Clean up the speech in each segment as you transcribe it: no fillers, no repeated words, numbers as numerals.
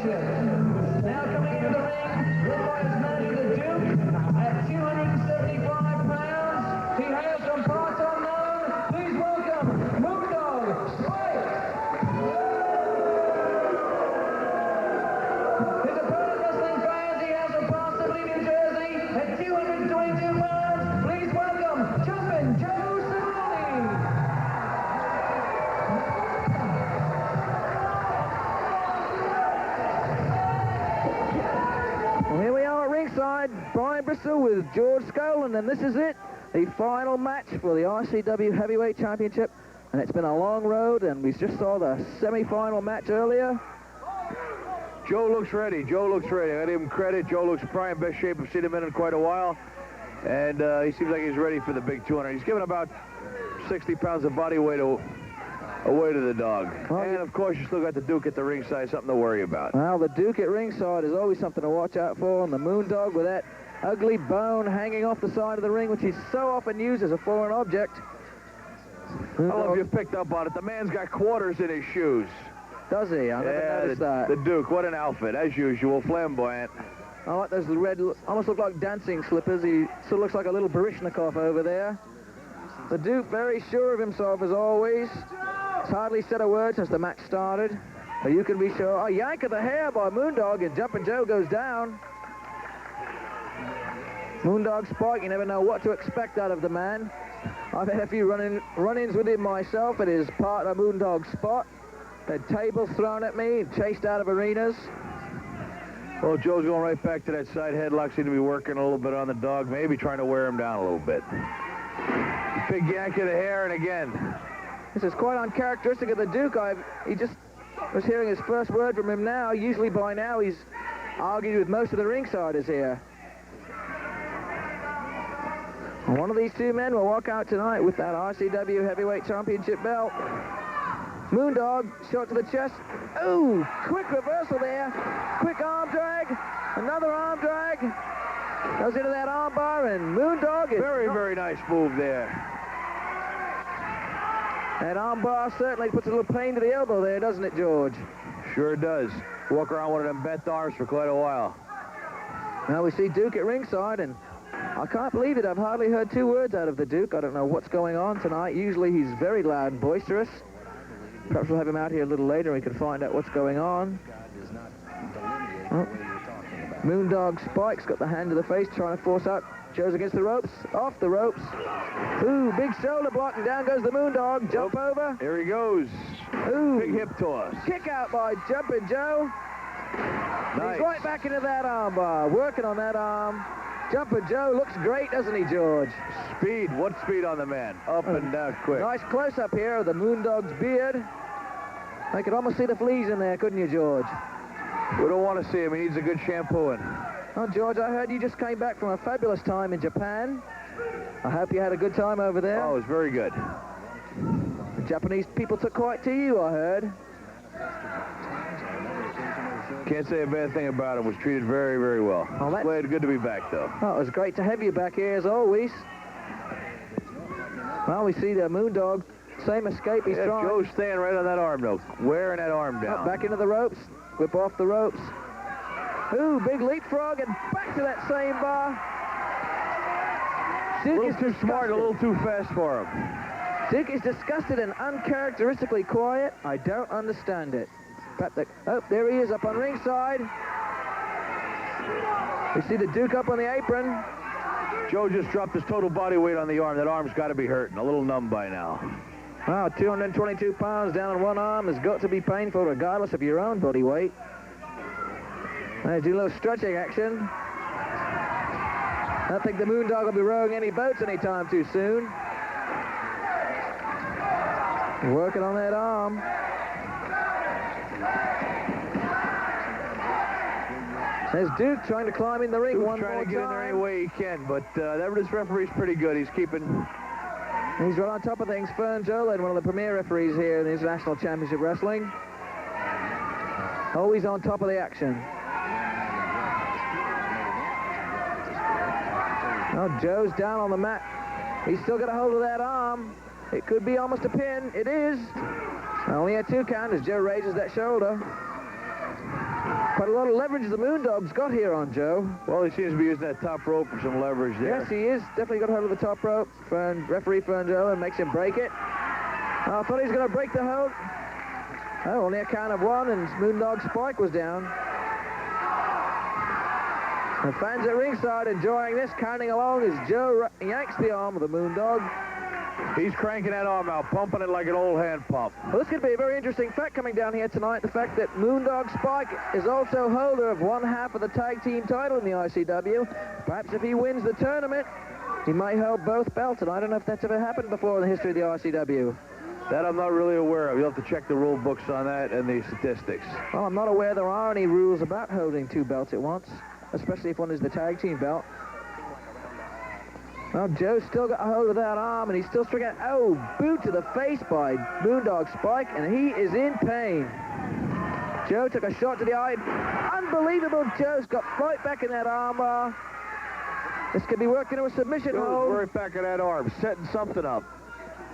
Championship. Now coming into the ring, led by his man the Duke, at 275 pounds. He has some parts unknown. Please welcome Moondog Spike. His opponent, wrestling fans, he has from Parsippany, New Jersey, at 222 pounds. Please welcome Jumpin Joe Savoldi. Well, here we are at ringside, Brian Bristol with George Scolan, and this is it, the final match for the ICW Heavyweight Championship. And it's been a long road, and we just saw the semi-final match earlier. Joe looks ready. Joe looks ready. I give him credit. Joe looks probably in best shape. I've seen him in quite a while. And he seems like he's ready for the big 200. He's given about 60 pounds of body weight away to the dog. Oh, and, of course, you still got the Duke at the ringside, something to worry about. Well, the Duke at ringside is always something to watch out for, and the Moondog with that ugly bone hanging off the side of the ring, which he so often uses as a foreign object. I don't know if you picked up on it. The man's got quarters in his shoes. Does he? I never noticed that. The Duke, what an outfit, as usual, flamboyant. I like those red, almost look like dancing slippers. He sort of looks like a little Baryshnikov over there. The Duke very sure of himself as always. He's hardly said a word since the match started. But you can be sure. A yank of the hair by Moondog, and Jumpin Joe goes down. Moondog Spike, you never know what to expect out of the man. I've had a few run-ins with him myself at his partner Moondog Spot. Had tables thrown at me, chased out of arenas. Well, Joe's going right back to that side headlock. Seemed to be working a little bit on the dog, maybe trying to wear him down a little bit. Big yank of the hair, and again. This is quite uncharacteristic of the Duke. He just was hearing his first word from him now. Usually by now he's argued with most of the ringsiders here. And one of these two men will walk out tonight with that ICW Heavyweight Championship belt. Moondog, shot to the chest. Ooh, quick reversal there. Quick arm drag. Another arm drag. Goes into that arm bar, and Moondog is... Very nice move there. That arm bar certainly puts a little pain to the elbow there, doesn't it, George? Sure does. Walk around one of them bent arms for quite a while. Now we see Duke at ringside, and I can't believe it. I've hardly heard two words out of the Duke. I don't know what's going on tonight. Usually he's very loud and boisterous. Perhaps we'll have him out here a little later and we can find out what's going on. Oh. Moondog Spike's got the hand to the face, trying to force out. Joe's against the ropes, off the ropes. Ooh, big shoulder block, and down goes the Moondog. Jump over. Here he goes. Ooh. Big hip toss. Kick out by Jumpin Joe. Nice. He's right back into that arm bar, working on that arm. Jumpin Joe looks great, doesn't he, George? Speed. What speed on the man? Up and down quick. Nice close-up here of the Moondog's beard. I could almost see the fleas in there, couldn't you, George? We don't want to see him. He needs a good shampooing. Oh, George, I heard you just came back from a fabulous time in Japan. I hope you had a good time over there. Oh, it was very good. The Japanese people took quite to you, I heard. Can't say a bad thing about him. Was treated very well. Oh, Glad, good to be back, though. Oh, it was great to have you back here, as always. Well, we see the Moondog, same escape he's trying. Joe's staying right on that arm, though. Wearing that arm down. Oh, back into the ropes. Whip off the ropes. Ooh, big leapfrog, and back to that same bar. A little too smart, a little too fast for him. Duke is disgusted and uncharacteristically quiet. I don't understand it. Oh, there he is up on ringside. We see the Duke up on the apron. Joe just dropped his total body weight on the arm. That arm's got to be hurting. A little numb by now. Wow, 222 pounds down on one arm has got to be painful regardless of your own body weight. Let's do a little stretching action. I don't think the Moondog will be rowing any boats anytime too soon. Working on that arm. There's Duke trying to climb in the ring. Duke's trying to get in there any way he can, but this referee's pretty good. He's keeping... He's right on top of things. Fern Jolin, one of the premier referees here in the International Championship Wrestling. Always on top of the action. Oh, Joe's down on the mat. He's still got a hold of that arm. It could be almost a pin. It is. Only a 2 count as Joe raises that shoulder. Quite a lot of leverage the Moondog's got here on Joe. Well, he seems to be using that top rope for some leverage there. Yes, he is. Definitely got hold of the top rope. Referee Joe and makes him break it. I thought he was going to break the hold. Oh, only a count of one, and Moondog Spike was down. The fans at ringside enjoying this, counting along as Joe yanks the arm of the Moondog. He's cranking that arm out, pumping it like an old hand pump. Well, this could be a very interesting fact coming down here tonight, the fact that Moondog Spike is also holder of one half of the tag team title in the ICW. Perhaps if he wins the tournament, he may hold both belts, and I don't know if that's ever happened before in the history of the ICW. That I'm not really aware of. You'll have to check the rule books on that and the statistics. Well, I'm not aware there are any rules about holding two belts at once, especially if one is the tag team belt. Well, Joe's still got a hold of that arm, and he's still striking. Oh, boot to the face by Moondog Spike, and he is in pain. Joe took a shot to the eye. Unbelievable, Joe's got right back in that arm bar. This could be worked into a submission hold. Right back in that arm, setting something up.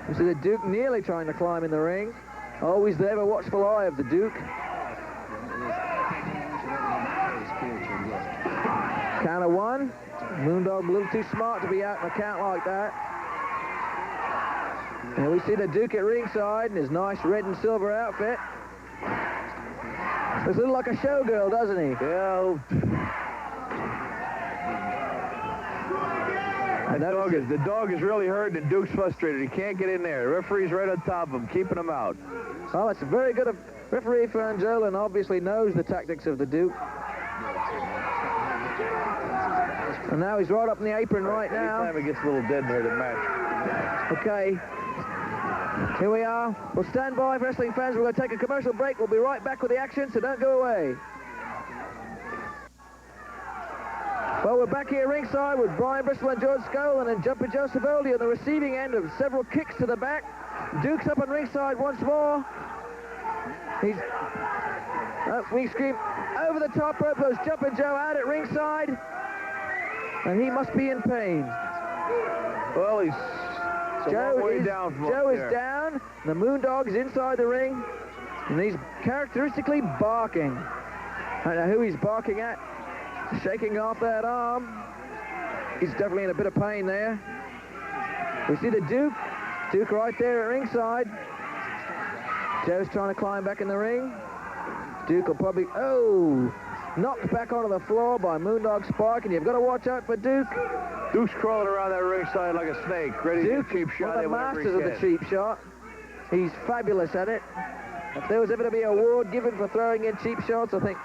You see the Duke nearly trying to climb in the ring. Always the ever watchful eye of the Duke. Count of one. Moondog a little too smart to be out in a count like that. And we see the Duke at ringside in his nice red and silver outfit. Looks a little like a showgirl, doesn't he? Yeah. The dog is really hurt, and Duke's frustrated. He can't get in there. The referee's right on top of him, keeping him out. Oh, it's very good of referee Joe, and obviously knows the tactics of the Duke. And now he's right up in the apron right now. Anytime it gets a little dead near the match. Okay. Here we are. We'll stand by, wrestling fans. We're going to take a commercial break. We'll be right back with the action, so don't go away. Well, we're back here ringside with Brian Bristol and George Scolan and Jumpin Joe Savoldi on the receiving end of several kicks to the back. Duke's up on ringside once more. We scream over the top rope, goes Jumpin Joe out at ringside. And he must be in pain. Well, Joe is down. The Moondog is inside the ring. And he's characteristically barking. I don't know who he's barking at. Shaking off that arm. He's definitely in a bit of pain there. We see the Duke. Duke right there at ringside. Joe's trying to climb back in the ring. Duke will probably... Oh! Knocked back onto the floor by Moondog Spike, and you've got to watch out for Duke. Duke's crawling around that ringside like a snake, ready to get a cheap shot. One of the masters of the cheap shot. He's fabulous at it. If there was ever to be an award given for throwing in cheap shots, I think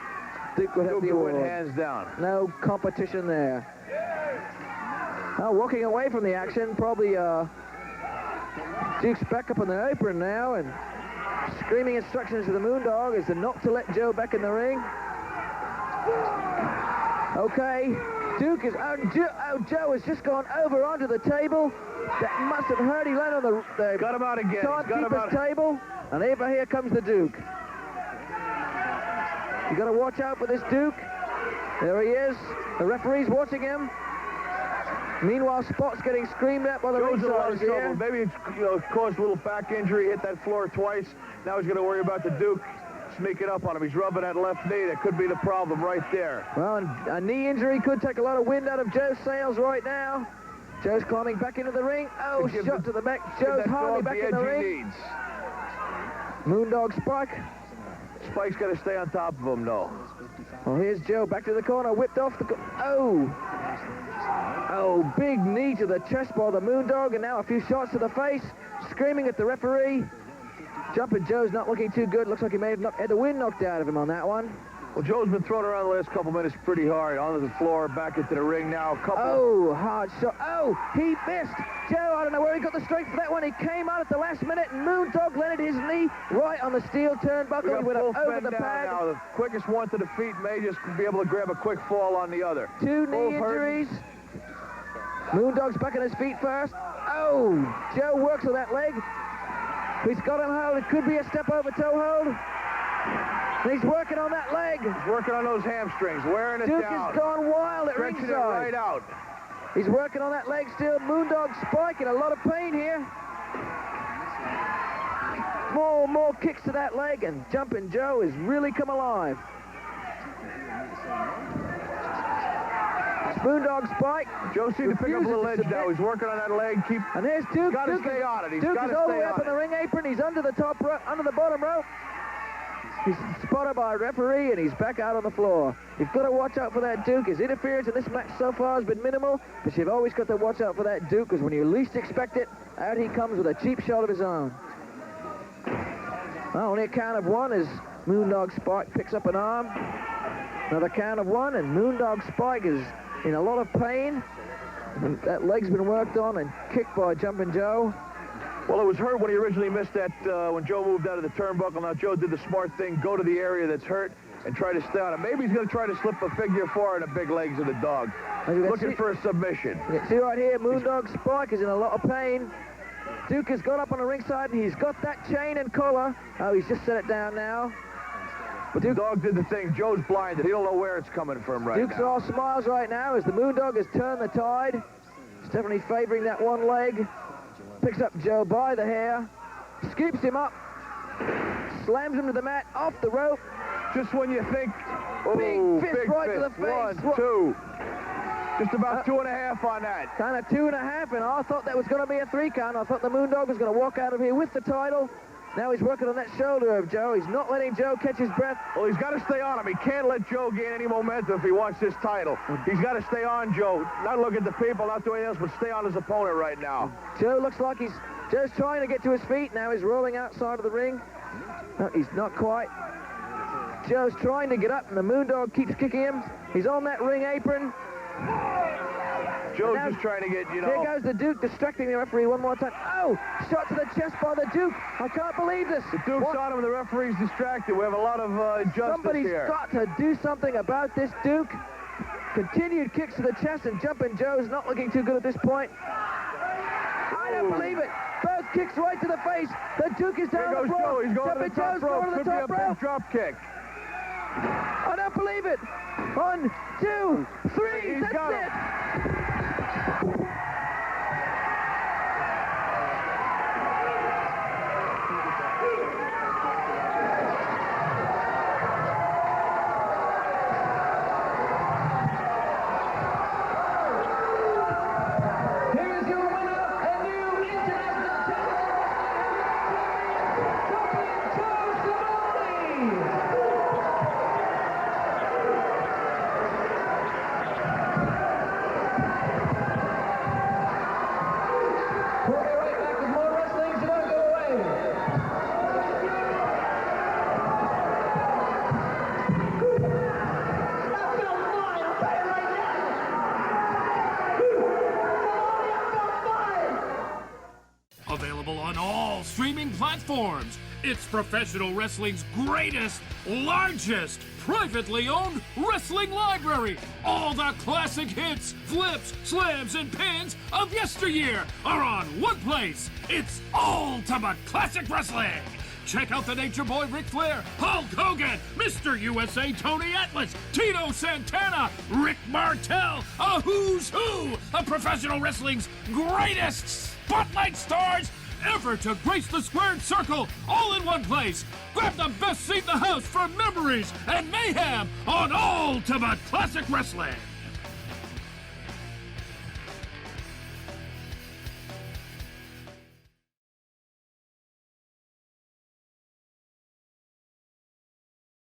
Duke would have the award. Hands down. No competition there. Now walking away from the action, probably Duke's back up on the apron now and screaming instructions to the Moondog as to not to let Joe back in the ring. Okay, Duke is... Joe has just gone over onto the table. That must have hurt. He landed on the got him out again. timekeeper's table. And here comes the Duke. You got to watch out for this Duke. There he is. The referee's watching him. Meanwhile, Spot's getting screamed at by the ringside here. Maybe it's caused a little back injury, hit that floor twice. Now he's going to worry about the Duke sneaking up on him. He's rubbing that left knee. That could be the problem right there. Well, a knee injury could take a lot of wind out of Joe's sails right now. Joe's climbing back into the ring. Oh, shot to the back. Joe's hardly back in the ring. Moondog Spike. Spike's got to stay on top of him, though. Well, here's Joe back to the corner, whipped off the... Oh, big knee to the chest by the Moondog, and now a few shots to the face, screaming at the referee. Jumpin Joe's not looking too good. Looks like he may have had the wind knocked out of him on that one. Well, Joe's been thrown around the last couple minutes pretty hard. Onto the floor, back into the ring now. Oh, hard shot. Oh, he missed. Joe, I don't know where he got the strength for that one. He came out at the last minute, and Moondog landed his knee right on the steel turnbuckle. He went up over the pad. Now. The quickest one to the feet may just be able to grab a quick fall on the other. Two knee injuries. Moondog's back on his feet first. Oh, Joe works on that leg. He's got him held. It could be a step over toe hold. And he's working on that leg. He's working on those hamstrings, wearing it down. Duke has gone wild at ringside. Stretching it right out. He's working on that leg still. Moondog Spike in a lot of pain here. More kicks to that leg, and Jumpin Joe has really come alive. Moondog Spike. Joe seemed to pick up a little edge now. He's working on that leg. And there's Duke. Got to Duke stay on it. He's Duke got is to all the stay way up on in the it. ring apron. He's under the bottom rope. He's spotted by a referee, and he's back out on the floor. You've got to watch out for that Duke. His interference in this match so far has been minimal, but you've always got to watch out for that Duke, because when you least expect it, out he comes with a cheap shot of his own. Well, only a count of one as Moondog Spike picks up an arm. Another count of one, and Moondog Spike is in a lot of pain. That leg's been worked on and kicked by Jumpin Joe. Well, it was hurt when he originally missed that when Joe moved out of the turnbuckle. Now Joe did the smart thing, go to the area that's hurt and try to stay on it. Maybe he's going to try to slip a figure four in the big legs of the dog. Looking for a submission. You can see right here, Moondog Spike is in a lot of pain. Duke has got up on the ringside, and he's got that chain and collar. Oh, he's just set it down now. But the dog did the thing. Joe's blinded. He don't know where it's coming from right Duke's now. all smiles right now as the Moondog has turned the tide. He's definitely favoring that one leg. Picks up Joe by the hair, scoops him up, slams him to the mat, off the rope. Just when you think, Big fist right to the face. 1, 2. Just about 2.5 on that. Kind of 2.5, and I thought that was going to be a 3 count. I thought the Moondog was going to walk out of here with the title. Now he's working on that shoulder of Joe. He's not letting Joe catch his breath. Well, he's got to stay on him. He can't let Joe gain any momentum if he wants this title. He's got to stay on Joe. Not look at the people, not do anything else, but stay on his opponent right now. Joe looks like Joe's trying to get to his feet. Now he's rolling outside of the ring. No, he's not quite. Joe's trying to get up, and the Moondog keeps kicking him. He's on that ring apron. Joe's just trying to get, you know... Here goes the Duke, distracting the referee one more time. Oh, shot to the chest by the Duke. I can't believe this. The Duke's on him, the referee's distracted. We have a lot of injustice Somebody's here. got to do something about this Duke. Continued kicks to the chest, and Jumpin Joe's not looking too good at this point. I don't believe it. Both kicks right to the face. The Duke is down Here on the goes floor. Joe. He's going Jumpin to the top Joe's rope. going to Could the be a top big rope. drop kick. I don't believe it. 1, 2, 3. He's got That's him. it. Here's your winner and new international champion, Jumpin Joe Savoldi. We'll be right back with more wrestling, so don't go away. Available on all streaming platforms. It's professional wrestling's greatest, largest, privately owned wrestling library. All the classic hits, flips, slams, and pins of yesteryear are on one place. It's Ultimate Classic Wrestling. Check out the Nature Boy Ric Flair, Hulk Hogan, Mr. USA Tony Atlas, Tito Santana, Rick Martel, a who's who of professional wrestling's greatest spotlight stars ever to grace the squared circle, all in one place. Grab the best seat in the house for memories and mayhem on Ultimate Classic Wrestling.